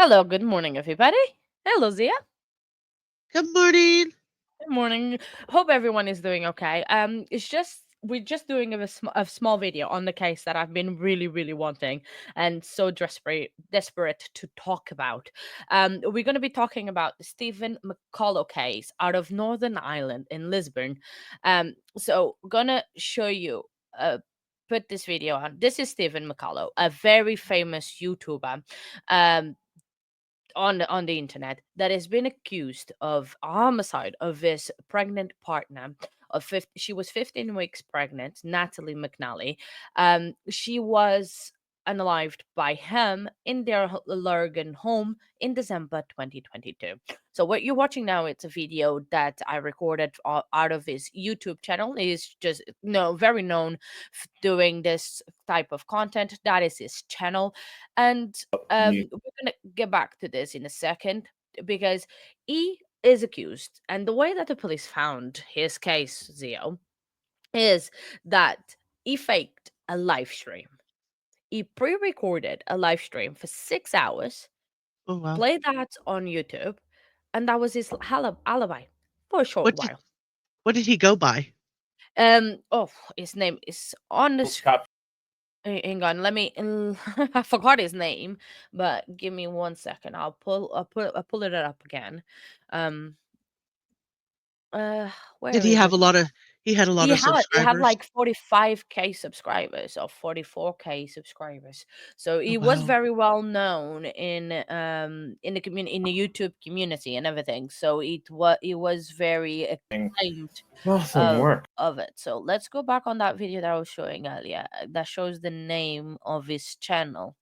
Hello, good morning, everybody. Hello, Zia. Good morning. Good morning. Hope everyone is doing okay. It's just we're just doing a small video on the case that I've been really wanting and so desperate to talk about. We're going to be talking about the Stephen McCullagh case out of Northern Ireland in Lisburn. So gonna show you. Put this video on. This is Stephen McCullagh, a very famous YouTuber. Um, on the internet that has been accused of homicide of his pregnant partner she was 15 weeks pregnant, Natalie McNally. She was unalived by him in their Lurgan home in December 2022. So what you're watching now, it's a video that I recorded out of his YouTube channel. He's just no very known doing this type of content. That is his channel. And we're gonna get back to this in a second because he is accused, and the way that the police found his case, Zio, is that he faked a live stream. He pre-recorded a live stream for 6 hours, Oh wow. played that on YouTube, and that was his alibi for a short What did while. what did he go by? Oh, his name is on the hang on, let me. I forgot his name, but give me 1 second. I'll pull it up again. Um, uh, Did where he is have it? a lot of he had a lot of He had subscribers? like 45K subscribers or 44K subscribers. So Oh he was wow. very well known in the community, in the YouTube community and everything. So it was very acclaimed Nothing worked. of it. So let's go back on that video that I was showing earlier that shows the name of his channel.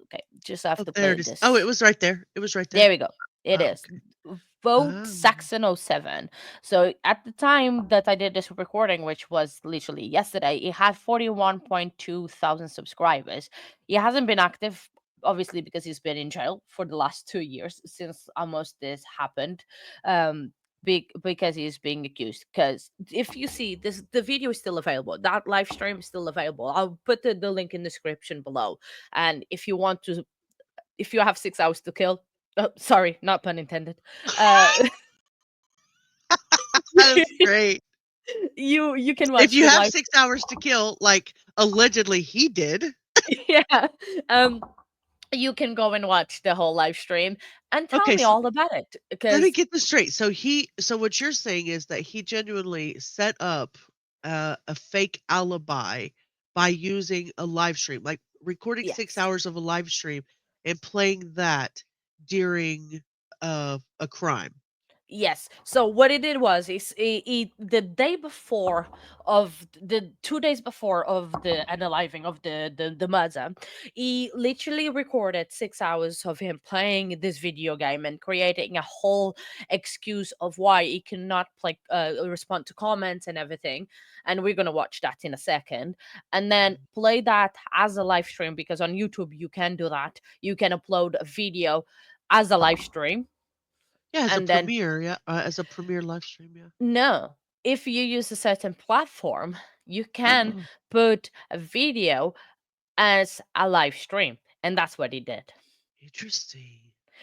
Okay, just have Oh, to there play it is. Oh, it this. was right there. It was right there. There we go. It Oh, is. okay. Vote Oh. Saxon07. So at the time that I did this recording, which was literally yesterday, it had 41.2 thousand subscribers. He hasn't been active, obviously, because he's been in jail for the last 2 years since almost this happened. Because he's being accused. Because if you see this, the video is still available. That live stream is still available. I'll put the link in the description below. And if you have 6 hours to kill, oh, sorry, not pun intended. Uh, That's great. you can If watch you the have live. 6 hours to kill, like allegedly he did. Yeah, um, you can go and watch the whole live stream and tell Okay, me so all about it let me because get this straight. So what you're saying is that he genuinely set up a fake alibi by using a live stream, like recording 6 yes. hours of a live stream and playing that during a crime. Yes. So what he did was the day before of the 2 days before of the unaliving of the murder, he literally recorded 6 hours of him playing this video game and creating a whole excuse of why he cannot play respond to comments and everything. And we're gonna watch that in a second. And then Mhm. play that as a live stream because on YouTube you can do that. You can upload a video as a live stream Yeah, as a and then premiere, yeah, as a premiere live stream, yeah. no, if you use a certain platform, you can Oh, put a video as a live stream. And that's what he did. interesting.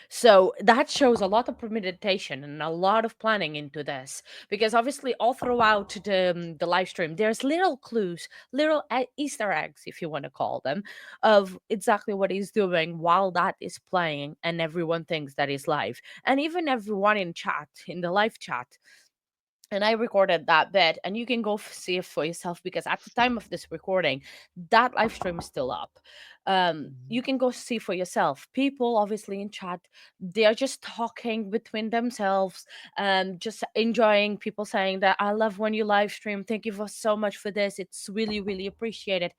So that shows a lot of premeditation and a lot of planning into this, because obviously all throughout the live stream, there's little clues, little Easter eggs, if you want to call them, of exactly what he's doing while that is playing, and everyone thinks that is live, and even everyone in chat, in the live chat. And I recorded that bit, and you can go see it for yourself because at the time of this recording, that live stream is still up. You Mhm. can go see for yourself. People, obviously, in chat, they are just talking between themselves, just enjoying. People saying that I love when you live stream. Thank you for so much for this. It's really appreciated.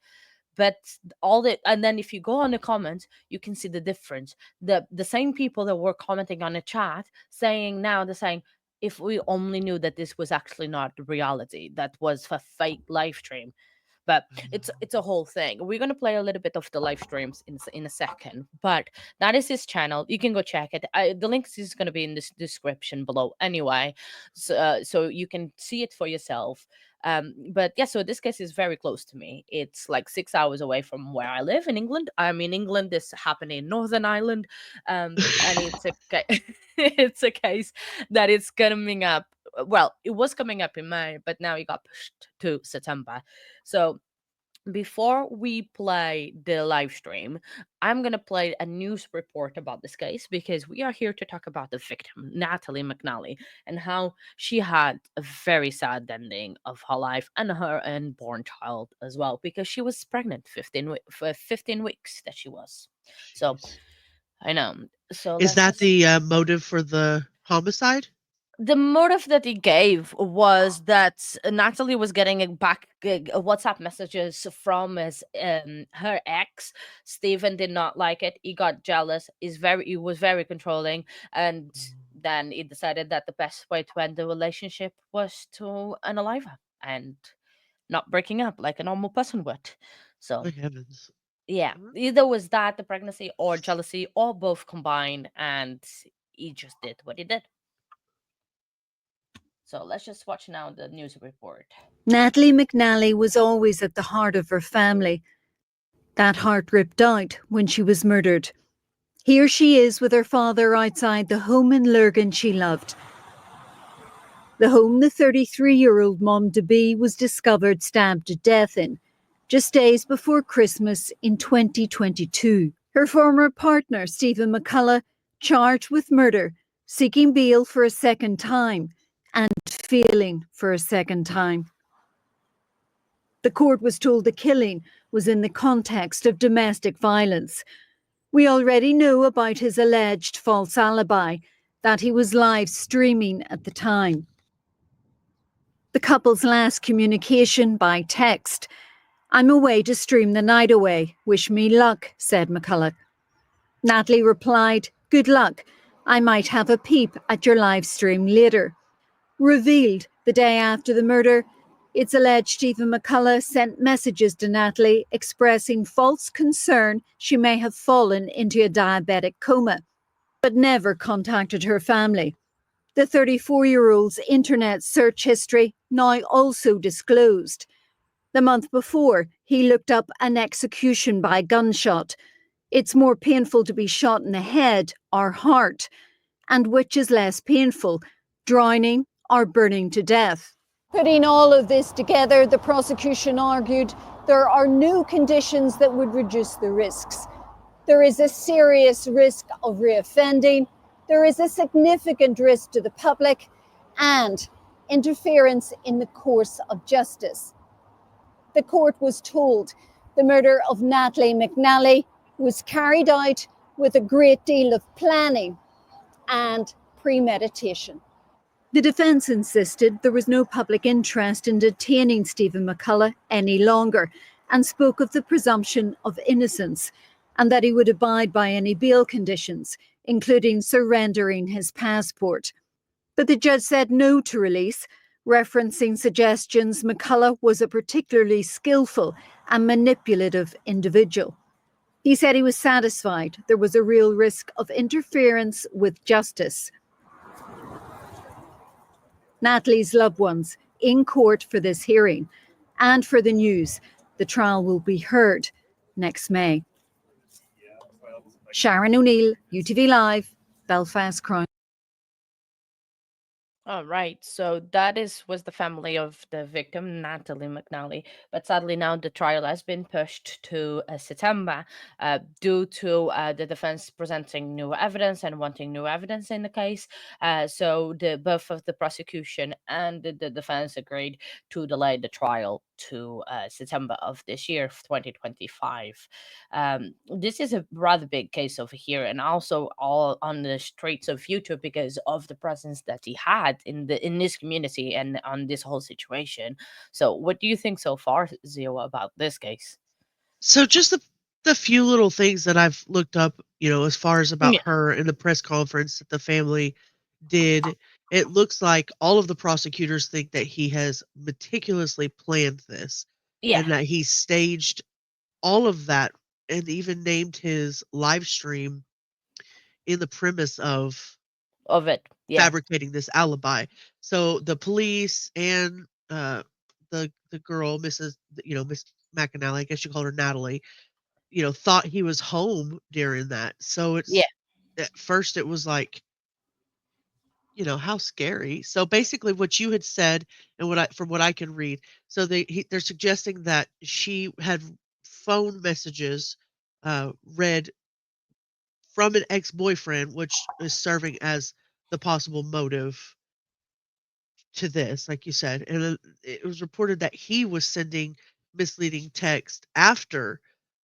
But all the and then if you go on the comments, you can see the difference. The same people that were commenting on the chat saying now they're saying, if we only knew that this was actually not reality, that was a fake live stream. But it's a whole thing. We're gonna play a little bit of the live streams in a second. But that is his channel. You can go check it. The link is gonna be in this description below anyway, so you can see it for yourself. But yeah, so this case is very close to me. It's like 6 hours away from where I live in England. I'm in England. This happened in Northern Ireland, and it's a case that it's coming up. Well, it was coming up in May, but now it got pushed to September. So before we play the live stream, I'm going to play a news report about this case because we are here to talk about the victim, Natalie McNally, and how she had a very sad ending of her life and her unborn child as well, because she was pregnant for 15 weeks that she was. So Jeez. I know. So Is let's that just, the motive for the homicide? the motive that he gave was that Natalie was getting WhatsApp messages from her ex. Stephen did not like it. He got jealous. He was very controlling, and then he decided that the best way to end the relationship was to unalive her and not breaking up like a normal person would. My So heavens. yeah, Mm. either was that the pregnancy or jealousy or both combined, and he just did what he did. So let's just watch now the news report. Natalie McNally was always at the heart of her family. That heart ripped out when she was murdered. Here she is with her father outside the home in Lurgan she loved. The home the 33-year-old mom-to-be was discovered stabbed to death in, just days before Christmas in 2022. Her former partner, Stephen McCullagh, charged with murder, seeking bail for a second time, and failing for a second time. The court was told the killing was in the context of domestic violence. We already know about his alleged false alibi, that he was live streaming at the time. The couple's last communication by text. "I'm away to stream the night away. Wish me luck," said McCullagh. Natalie replied, "Good luck. I might have a peep at your live stream later." Revealed the day after the murder, it's alleged Stephen McCullagh sent messages to Natalie expressing false concern she may have fallen into a diabetic coma, but never contacted her family. The 34-year-old's internet search history now also disclosed. The month before, he looked up an execution by gunshot. It's more painful to be shot in the head or heart, and which is less painful, drowning or burning to death. Putting all of this together, the prosecution argued there are no conditions that would reduce the risks. There is a serious risk of reoffending, there is a significant risk to the public, and interference in the course of justice. The court was told the murder of Natalie McNally was carried out with a great deal of planning and premeditation. The defence insisted there was no public interest in detaining Stephen McCullagh any longer and spoke of the presumption of innocence and that he would abide by any bail conditions, including surrendering his passport. But the judge said no to release, referencing suggestions McCullagh was a particularly skillful and manipulative individual. He said he was satisfied there was a real risk of interference with justice. Natalie's loved ones in court for this hearing and for the news. The trial will be heard next May. Sharon O'Neill, UTV Live, Belfast Crown. All right, so that was the family of the victim, Natalie McNally. But sadly, now the trial has been pushed to September due to the defense presenting new evidence and wanting new evidence in the case. So both of the prosecution and the defense agreed to delay the trial to September of this year, 2025. This is a rather big case over here, and also all on the streets of YouTube because of the presence that he had in this community and on this whole situation. So, what do you think so far, Zio, about this case? So just the few little things that I've looked up, as far as about Yeah, her in the press conference that the family did, it looks like all of the prosecutors think that he has meticulously planned this yeah, and that he staged all of that and even named his live stream in the premise of of it, yeah, fabricating this alibi. So the police and the girl, Miss McAnally, I guess you called her Natalie, thought he was home during that. So Yeah, it's at first it was like, how scary. So basically what you had said and what I from what I can read, so they're suggesting that she had phone messages read from an ex-boyfriend, which is serving as the possible motive to this, like you said. And it was reported that he was sending misleading text after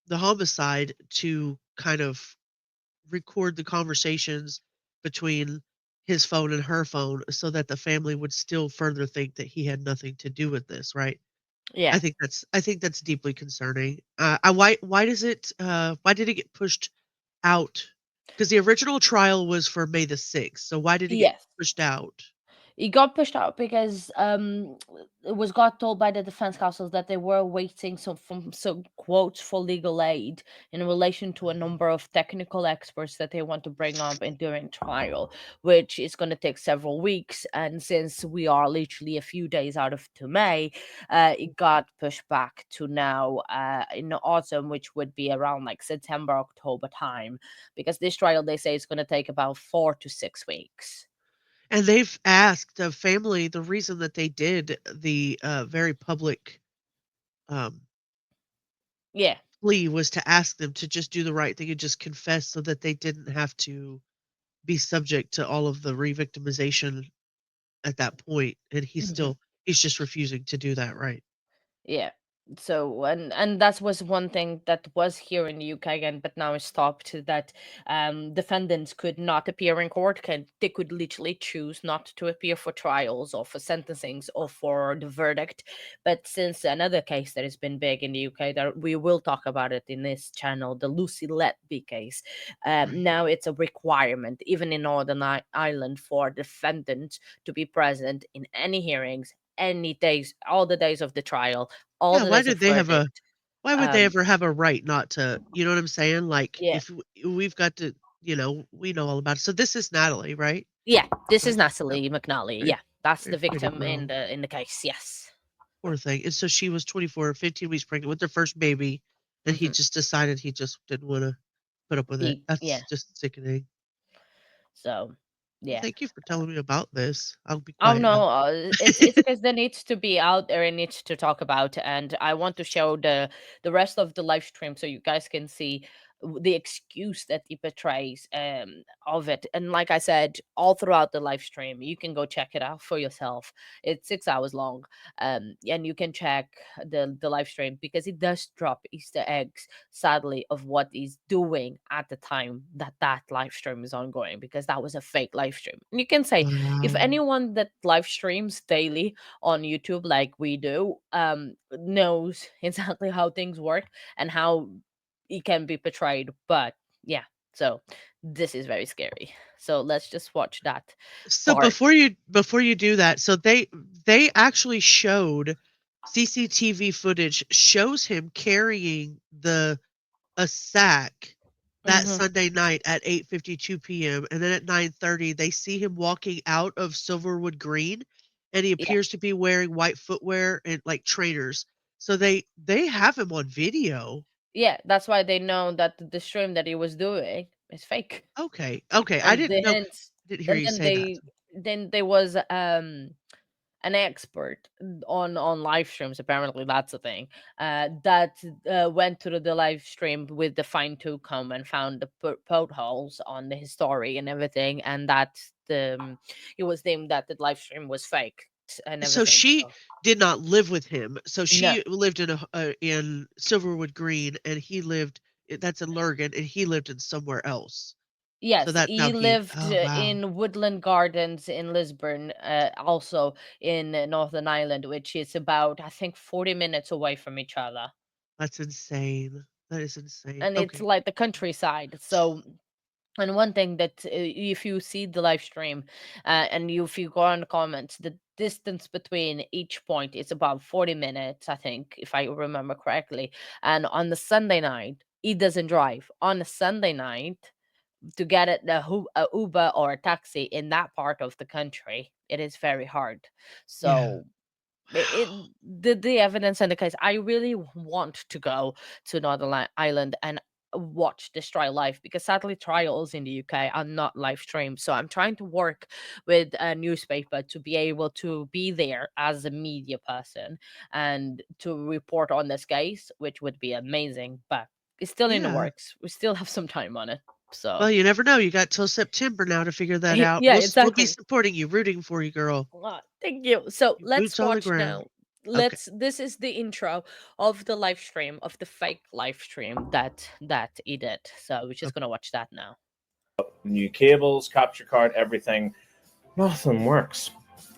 the homicide to kind of record the conversations between his phone and her phone so that the family would still further think that he had nothing to do with this, right? yeah, I think that's deeply concerning. Why did it get pushed out? Because the original trial was for May the 6th. So why did it get yes. pushed out? He got pushed out because it was got told by the defense counsel that they were waiting some quotes for legal aid in relation to a number of technical experts that they want to bring up in during trial, which is going to take several weeks. And since we are literally a few days out of to May, it got pushed back to now in the autumn, which would be around like September, October time, because this trial they say is going to take about 4 to 6 weeks. And they've asked the family the reason that they did the very public um, Yeah. plea was to ask them to just do the right thing and just confess so that they didn't have to be subject to all of the re-victimization at that point, and he's just refusing to do that, right? Yeah. So and that was one thing that was here in the UK again, but now it's stopped. That defendants could not appear in court. They could literally choose not to appear for trials or for sentencings or for the verdict. But since another case that has been big in the UK, that we will talk about it in this channel, the Lucy Letby case, Right. now it's a requirement, even in Northern Ireland, for defendants to be present in any hearings any days, all the days of the trial, all Yeah, the days of verdict. why would they Um, ever have a right not to, you know what I'm saying? Like, yeah, if we've got to, we know all about it. So this is Natalie, right? yeah. This is Right. Yep. Natalie McNally. Very, Yeah, that's very the pretty victim in girl. the case. Yes. Poor thing. And so she was 24, 15 weeks pregnant with their first baby, and he Hmm. just decided he just didn't want to put up with it. Yeah. That's just sickening. So, Well, yeah. thank you for telling me about this. I'll be Oh quiet no, now. it's because there needs to be out there and needs to talk about, and I want to show the rest of the live stream so you guys can see the excuse that he portrays of it. And like I said, all throughout the live stream, you can go check it out for yourself. It's 6 hours long, and you can check the live stream because it does drop Easter eggs, sadly, of what he's doing at the time that that live stream is ongoing because that was a fake live stream. And you can say if Wow. anyone that live streams daily on YouTube like we do knows exactly how things work and how it can be portrayed. But yeah, so this is very scary. So let's just watch that So part. before you do that, so they actually showed CCTV footage shows him carrying the a sack that Hmm. Sunday night at 8:52 PM, and then at 9:30 they see him walking out of Silverwood Green, and he Yeah, appears to be wearing white footwear and like trainers. So they have him on video. yeah, that's why they know that the stream that he was doing is fake. Okay. Okay. I And didn't the know. hints, Didn't hear and you say that. then there was an expert on live streams, apparently that's a thing, that went through the live stream with the fine tooth comb and found the potholes on the history and everything, and that it was deemed that the live stream was fake and So everything. she So did not live with him. So no. she lived in Silverwood Green, and he lived that's in Lurgan, and he lived in somewhere else. So Yes, that's how he he lived oh, wow. in Woodland Gardens in Lisburn, also in Northern Ireland, which is about, I think, 40 minutes away from each other. That's insane. That is insane. And it's Okay. like the countryside. So, and one thing that if you see the live stream and if you go on the comments, the distance between each point is about 40 minutes, I think, if I remember correctly. And on the Sunday night, he doesn't drive. On a Sunday night, to get a Uber or a taxi in that part of the country, it is very hard. Yeah. So the evidence and the case. I really want to go to Northern Ireland and watch this trial live, because sadly trials in the UK are not live streamed. So I'm trying to work with a newspaper to be able to be there as a media person and to report on this case, which would be amazing. But it's still in the Yeah. works. We still have some time on it. So Well, you never know. You got till September now to figure that out. yeah, We'll be exactly. supporting you, rooting for you, girl. Thank you. So let's Boots on the watch ground. now. Okay. This is the intro of the live stream, of the fake live stream that he did. So we're just gonna watch that now. New cables, capture card, everything. Nothing works.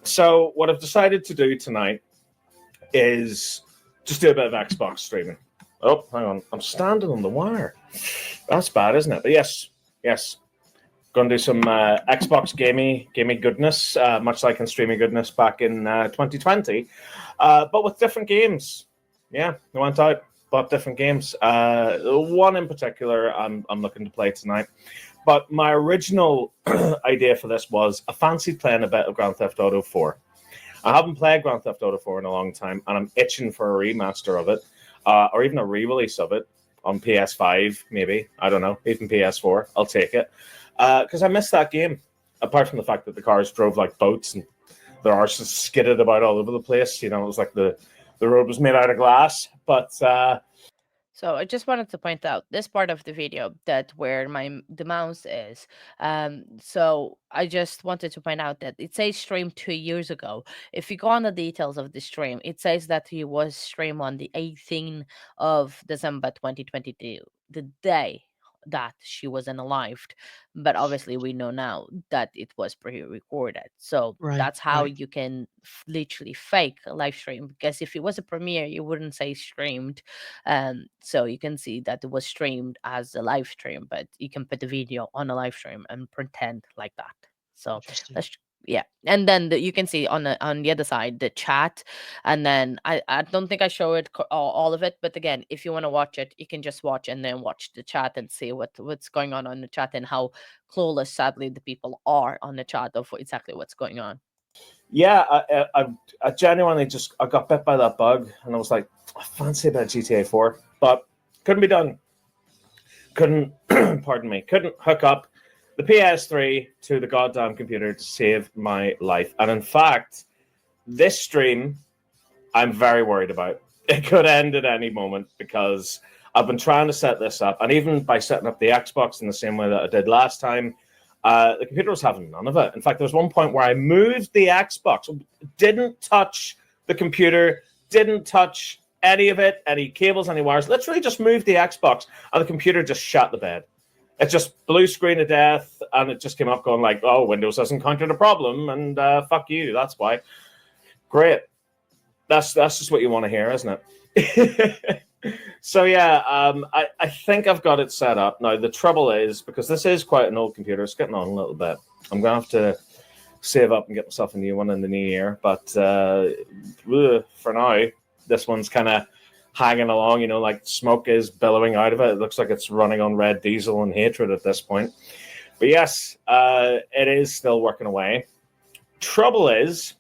So what I've decided to do tonight is just do a bit of Xbox streaming. Oh, hang on. I'm standing on the wire. That's bad, isn't it? But yes. Going to do some Xbox gaming goodness, much like in streaming goodness back in 2020, but with different games. Yeah, I went out, bought different games. One in particular I'm looking to play tonight. But my original idea for this was I fancied playing a bit of Grand Theft Auto 4. I haven't played Grand Theft Auto 4 in a long time, and I'm itching for a remaster of it, or even a re-release of it on PS5, maybe. I don't know, even PS4. I'll take it. Because I missed that game, apart from the fact that the cars drove like boats and their arses skidded about all over the place. You know, it was like the road was made out of glass. But so I just wanted to point out this part of the video that where the mouse is. So I just wanted to point out that it says streamed 2 years ago. If you go on the details of the stream, it says that he was streamed on the 18th of December 2022, the day that she was unalived. But obviously we know now that it was pre-recorded, so Right. that's how Right. you can literally fake a live stream, because if it was a premiere you wouldn't say streamed. So you can see that it was streamed as a live stream, but you can put the video on a live stream and pretend like that. So Interesting. let's yeah, and then you can see on the other side the chat, and then I don't think I show it all of it, but again, if you want to watch it, you can just watch and then watch the chat and see what's going on the chat and how clueless sadly the people are on the chat of exactly what's going on. yeah, I genuinely I got bit by that bug, and I was like, I fancy a bit of GTA 4, but couldn't be done. Couldn't, pardon me, couldn't hook up the PS3 to the goddamn computer to save my life. And in fact, this stream, I'm very worried about. It could end at any moment because I've been trying to set this up. And even by setting up the Xbox in the same way that I did last time, the computer was having none of it. In fact, there was one point where I moved the Xbox, didn't touch the computer, didn't touch any of it, any cables, any wires, literally just moved the Xbox, and the computer just shut the bed. It just blue screen of death, and it just came up going like, oh, Windows has encountered a problem, and fuck you, that's why. Great. That's just what you want to hear, isn't it? So yeah, I think I've got it set up. Now, the trouble is, because this is quite an old computer, it's getting on a little bit. I'm going to have to save up and get myself a new one in the new year. But for now, this one's kind of hanging along, you know, like smoke is billowing out of it. It looks like it's running on red diesel and hatred at this point. But yes, it is still working away. Trouble is,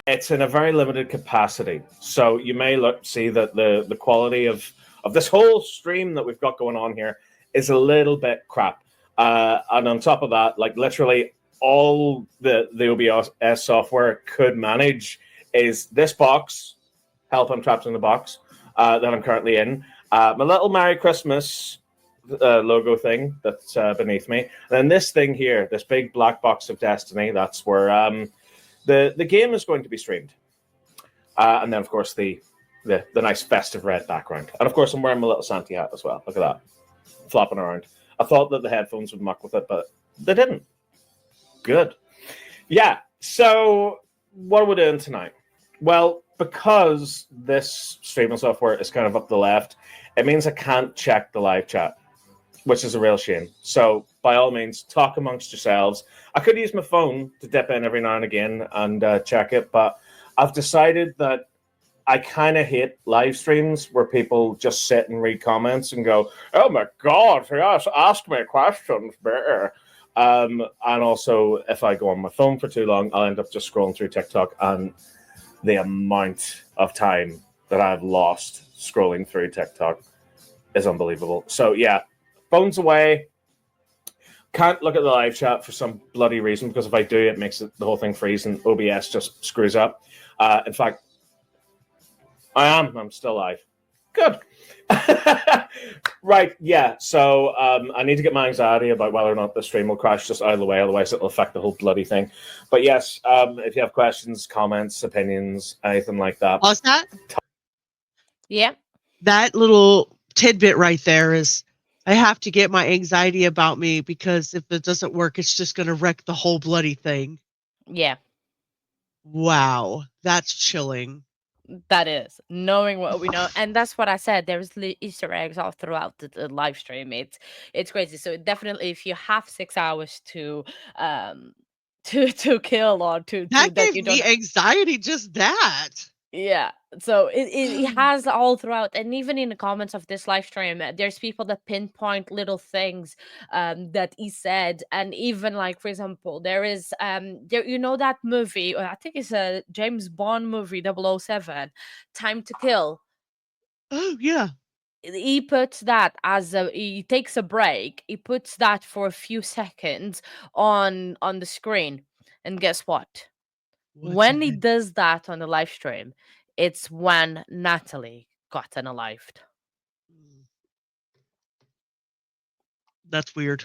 it's in a very limited capacity. So you may see that the quality of this whole stream that we've got going on here is a little bit crap. And on top of that, like literally all the OBS software could manage is this box, help, I'm trapped in the box, that I'm currently in. My little Merry Christmas logo thing that's beneath me. And then this thing here, this big black box of Destiny, that's where the game is going to be streamed. And then, of course, the nice festive red background. And, of course, I'm wearing my little Santa hat as well. Look at that, flopping around. I thought that the headphones would muck with it, but they didn't. Good. Yeah, so what are we doing tonight? Well, because this streaming software is kind of up the left, it means I can't check the live chat, which is a real shame. So, by all means, talk amongst yourselves. I could use my phone to dip in every now and again and check it, but I've decided that I kind of hate live streams where people just sit and read comments and go, oh my God, yes, ask me questions, bear. And also, if I go on my phone for too long, I'll end up just scrolling through TikTok, and the amount of time that I've lost scrolling through TikTok is unbelievable. So yeah, phone's away. Can't look at the live chat for some bloody reason, because if I do, it makes the whole thing freeze and OBS just screws up. In fact, I'm still live. Good. Right, yeah. So I need to get my anxiety about whether or not the stream will crash just out of the way, otherwise it'll affect the whole bloody thing. But yes, if you have questions, comments, opinions, anything like that. Pause that. Yeah. That little tidbit right there is, I have to get my anxiety about me, because if it doesn't work, it's just going to wreck the whole bloody thing. Yeah. Wow, that's chilling. That is knowing what we know, and that's what I said. There's Easter eggs all throughout the live stream. It's crazy. So definitely, if you have 6 hours to to kill, or to That that gave you me don't. anxiety, just that. Yeah, so it has all throughout, and even in the comments of this live stream, there's people that pinpoint little things that he said. And even, like, for example, there is there, you know, that movie, I think it's a James Bond movie, 007, Time to Kill. Oh, yeah. He puts that as he takes a break, he puts that for a few seconds on the screen, and guess what? What's When he that? does that on the live stream, it's when Natalie got unalived. That's weird.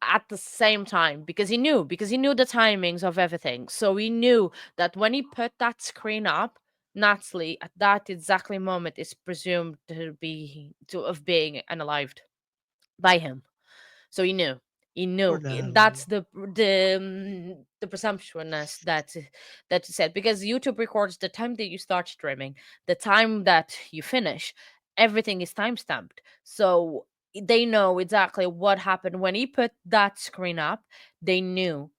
At the same time, because he knew the timings of everything. So he knew that when he put that screen up, Natalie at that exactly moment is presumed to have being unalived by him. So he knew. He Or knew. no. That's the presumptuousness that you said, because YouTube records the time that you start streaming, the time that you finish. Everything is time stamped, so they know exactly what happened when he put that screen up. They knew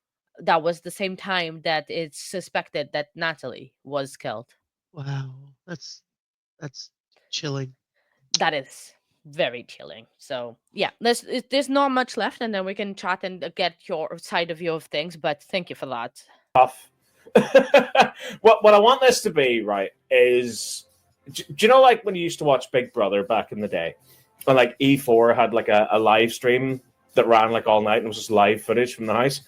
that was the same time that it's suspected that Natalie was killed. Wow, that's chilling. That is very chilling. So yeah, there's not much left, and then we can chat and get your side of view of things. But thank you for that. Tough. What I want this to be, right, is, do you know, like when you used to watch Big Brother back in the day, and like E4 had like a live stream that ran like all night, and it was just live footage from the house?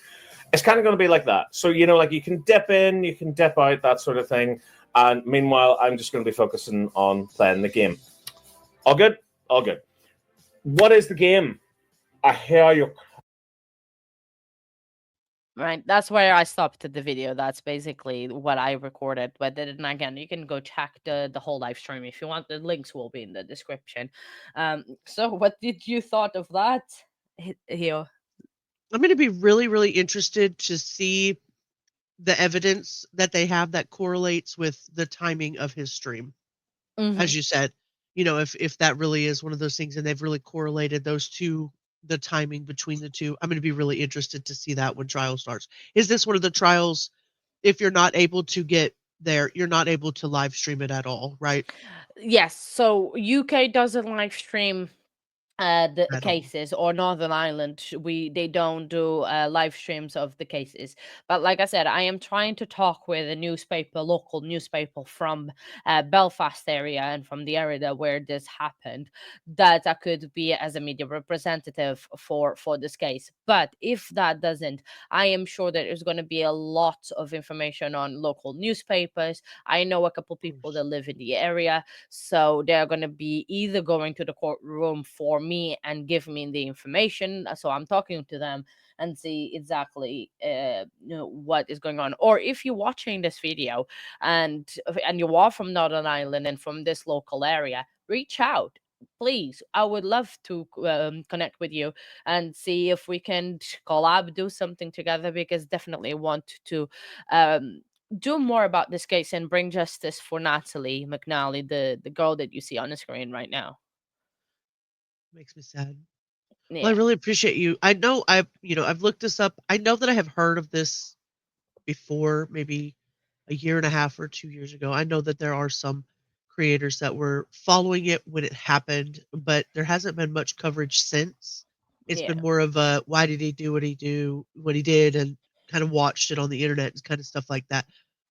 It's kind of going to be like that. So, you know, like you can dip in, you can dip out, that sort of thing. And meanwhile, I'm just going to be focusing on playing the game. All good? All good. What is the game? I hear you. Right, that's where I stopped the video. That's basically what I recorded. But then again, you can go check the whole live stream if you want. The links will be in the description. So what did you thought of that, Hio? I'm going to be really, really interested to see the evidence that they have that correlates with the timing of his stream. As you said, you know, if that really is one of those things and they've really correlated those two, the timing between the two, I'm going to be really interested to see that when trial starts. Is this one of the trials, if you're not able to get there, you're not able to live stream it at all, right? Yes. So UK doesn't live stream the At all. cases, or Northern Ireland, they don't do live streams of the cases. But like I said, I am trying to talk with a local newspaper from Belfast area, and from the area where this happened, that I could be as a media representative for this case. But if that doesn't, I am sure that there's going to be a lot of information on local newspapers. I know a couple people that live in the area, so they're going to be either going to the courtroom for me and give me the information. So I'm talking to them and see exactly what is going on. Or if you're watching this video and you are from Northern Ireland and from this local area, reach out. Please, I would love to connect with you and see if we can collab, do something together, because definitely want to do more about this case and bring justice for Natalie McNally, the girl that you see on the screen right now. Makes me sad. Well, I Yeah. really appreciate you. I know I've looked this up. I know that I have heard of this before, maybe a year and a half or 2 years ago. I know that there are some creators that were following it when it happened, but there hasn't been much coverage since. It's Yeah. been more of a why did he do what he did, and kind of watched it on the internet and kind of stuff like that.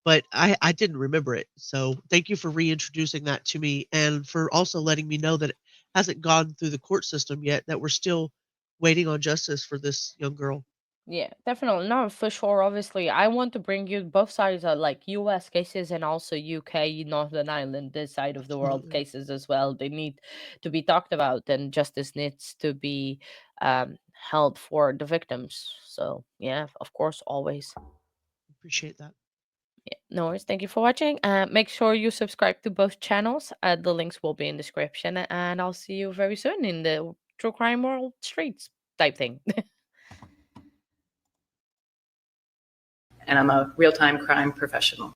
But I didn't remember it. So thank you for reintroducing that to me, and for also letting me know that it hasn't gone through the court system yet, that we're still waiting on justice for this young girl. Yeah, definitely. No, for sure. Obviously, I want to bring you both sides are like US cases and also UK, Northern Ireland, this side of the world Absolutely. cases as well. They need to be talked about, and justice needs to be held for the victims. So, yeah, of course, always. Appreciate that. Yeah, no worries. Thank you for watching. Make sure you subscribe to both channels. The links will be in description, and I'll see you very soon in the true crime world streets type thing. And I'm a real-time crime professional.